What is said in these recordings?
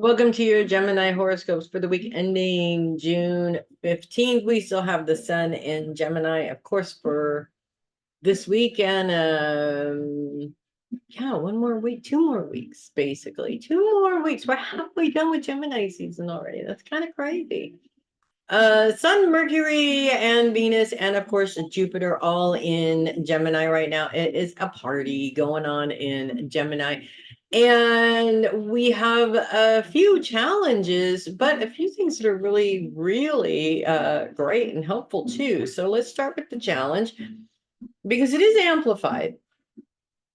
Welcome to your Gemini horoscopes for the week ending June 15th. We still have the sun in Gemini, of course, for this week. And yeah, one more week, 2 more weeks, basically. 2 more weeks. We're halfway done with Gemini season already. That's kind of crazy. Sun, Mercury, and Venus, and of course Jupiter, all in Gemini right now. It is a party going on in Gemini, and we have a few challenges, but a few things that are really, really great and helpful too. So let's start with the challenge because it is amplified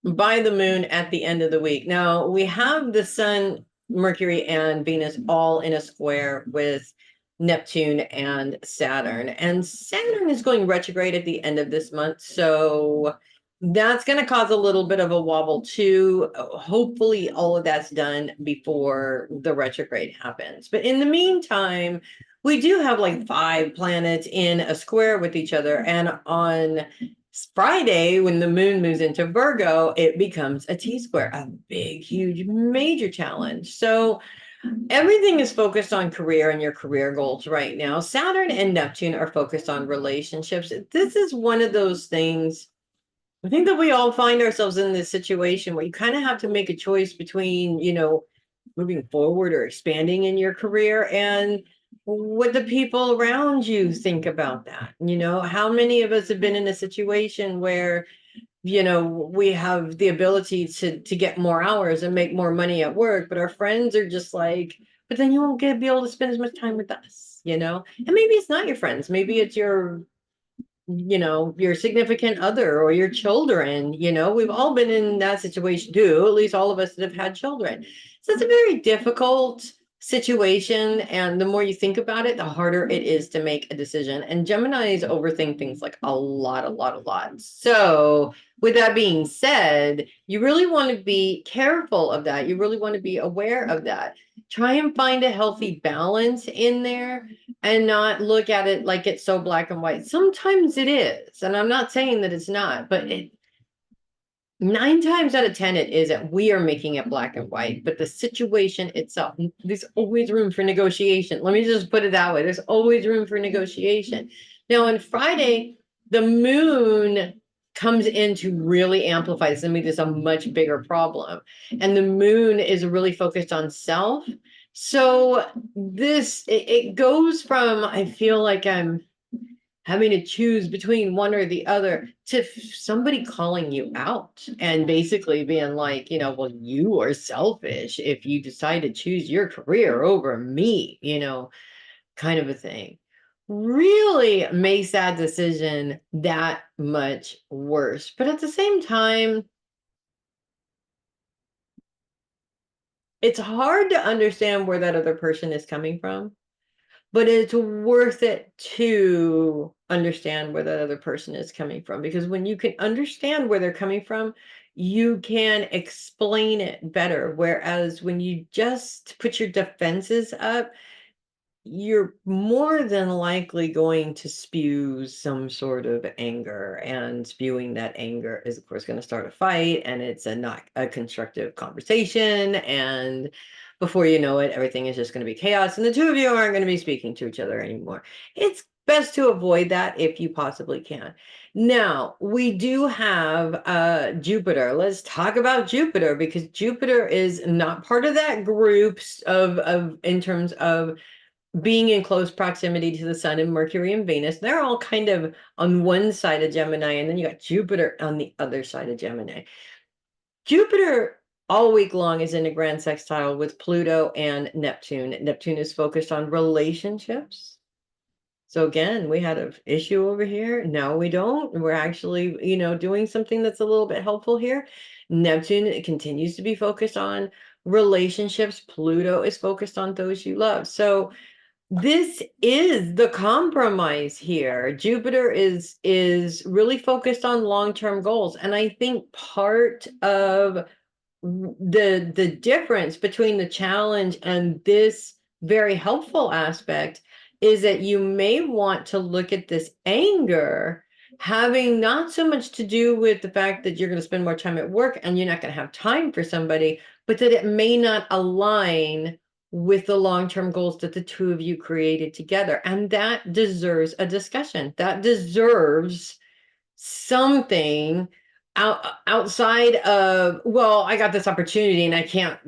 by the moon at the end of the week. Now we have the Sun, Mercury, and Venus all in a square with Neptune and Saturn. And Saturn is going retrograde at the end of this month. So that's going to cause a little bit of a wobble too. Hopefully, all of that's done before the retrograde happens. But in the meantime, we do have like 5 planets in a square with each other. And on Friday, when the moon moves into Virgo, it becomes a T square, a big, huge, major challenge. So everything is focused on career and your career goals right now. Saturn and Neptune are focused on relationships. This is one of those things. I think that we all find ourselves in this situation where you kind of have to make a choice between, moving forward or expanding in your career and what the people around you think about that. How many of us have been in a situation where we have the ability to get more hours and make more money at work, but our friends are just like, but then you won't be able to spend as much time with us. And maybe it's not your friends, maybe it's your significant other or your children. We've all been in that situation too, at least all of us that have had children. So it's a very difficult situation, and the more you think about it, the harder it is to make a decision. And Geminis overthink things like a lot. So with that being said, you really want to be careful of that. You really want to be aware of that. Try and find a healthy balance in there and not look at it like it's so black and white. Sometimes it is, and I'm not saying that it's not, but 9 times out of 10 it is that we are making it black and white. But the situation itself, there's always room for negotiation. Let me just put it that way. There's always room for negotiation. Now on Friday, the moon comes in to really amplify this and make this a much bigger problem. And the moon is really focused on self. So it goes from, I feel like I'm having to choose between one or the other to somebody calling you out and basically being like, well, you are selfish if you decide to choose your career over me, kind of a thing. Really makes that decision that much worse. But at the same time, it's hard to understand where that other person is coming from. But it's worth it to understand where that other person is coming from, because when you can understand where they're coming from, you can explain it better. Whereas when you just put your defenses up, you're more than likely going to spew some sort of anger, and spewing that anger is of course going to start a fight, and it's not a constructive conversation, and before you know it, everything is just going to be chaos and the two of you aren't going to be speaking to each other anymore. It's best to avoid that if you possibly can. Now we do have Jupiter. Let's talk about Jupiter, because Jupiter is not part of that group of in terms of being in close proximity to the sun and Mercury and Venus. They're all kind of on one side of Gemini, and then you got Jupiter on the other side of Gemini. Jupiter all week long is in a grand sextile with Pluto and Neptune. Neptune is focused on relationships. So again, we had an issue over here. No, we don't. We're actually, doing something that's a little bit helpful here. Neptune continues to be focused on relationships. Pluto is focused on those you love. So this is the compromise here. Jupiter is really focused on long-term goals. And I think part of the difference between the challenge and this very helpful aspect is that you may want to look at this anger having not so much to do with the fact that you're going to spend more time at work and you're not going to have time for somebody, but that it may not align with the long-term goals that the two of you created together. And that deserves a discussion. That deserves something outside of, well, I got this opportunity and I can't,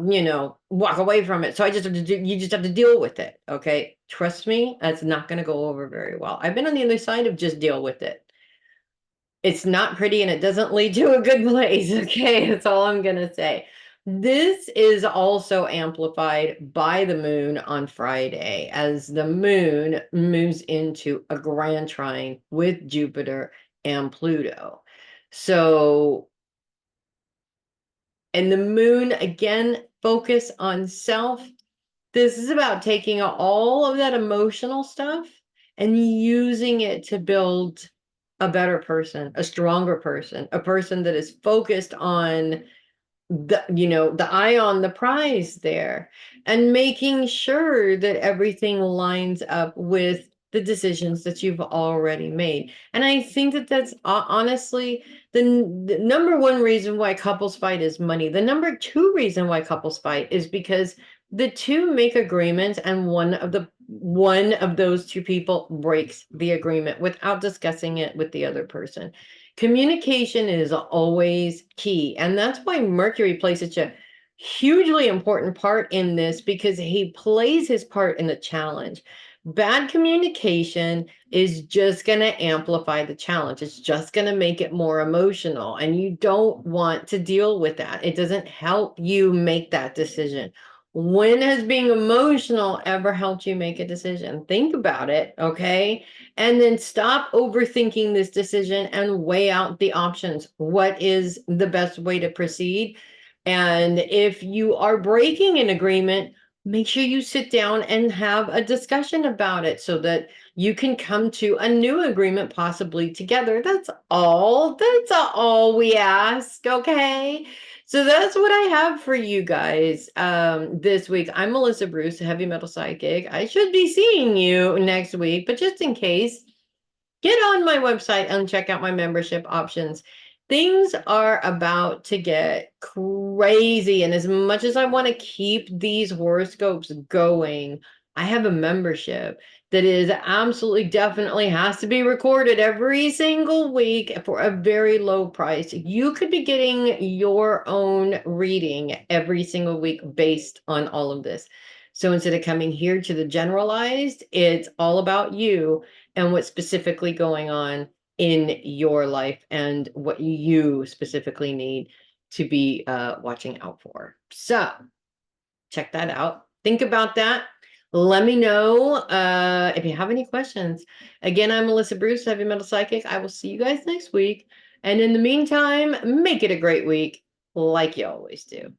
walk away from it. So I just have to you just have to deal with it. Okay. Trust me, that's not going to go over very well. I've been on the other side of just deal with it. It's not pretty and it doesn't lead to a good place. Okay. That's all I'm going to say. This is also amplified by the moon on Friday as the moon moves into a grand trine with Jupiter and Pluto. So, and the moon again, focus on self. This is about taking all of that emotional stuff and using it to build a better person, a stronger person, a person that is focused on the eye on the prize there, and making sure that everything lines up with the decisions that you've already made. And I think that that's honestly the number one reason why couples fight is money. The number two reason why couples fight is because the two make agreements and one of those two people breaks the agreement without discussing it with the other person. Communication is always key. And that's why Mercury plays such a hugely important part in this, because he plays his part in the challenge. Bad communication is just going to amplify the challenge. It's just going to make it more emotional. And you don't want to deal with that. It doesn't help you make that decision. When has being emotional ever helped you make a decision? Think about it, okay? And then stop overthinking this decision and weigh out the options. What is the best way to proceed? And if you are breaking an agreement, make sure you sit down and have a discussion about it so that you can come to a new agreement, possibly together. That's all. That's all we ask, okay? So that's what I have for you guys this week. I'm Melissa Bruce, a heavy metal psychic. I should be seeing you next week, but just in case, get on my website and check out my membership options. Things are about to get crazy. And as much as I want to keep these horoscopes going, I have a membership that is absolutely definitely has to be recorded every single week for a very low price. You could be getting your own reading every single week based on all of this. So instead of coming here to the generalized, it's all about you and what's specifically going on in your life and what you specifically need to be watching out for. So check that out. Think about that. Let me know if you have any questions. Again, I'm Melissa Bruce, Heavy Metal Psychic. I will see you guys next week. And in the meantime, make it a great week like you always do.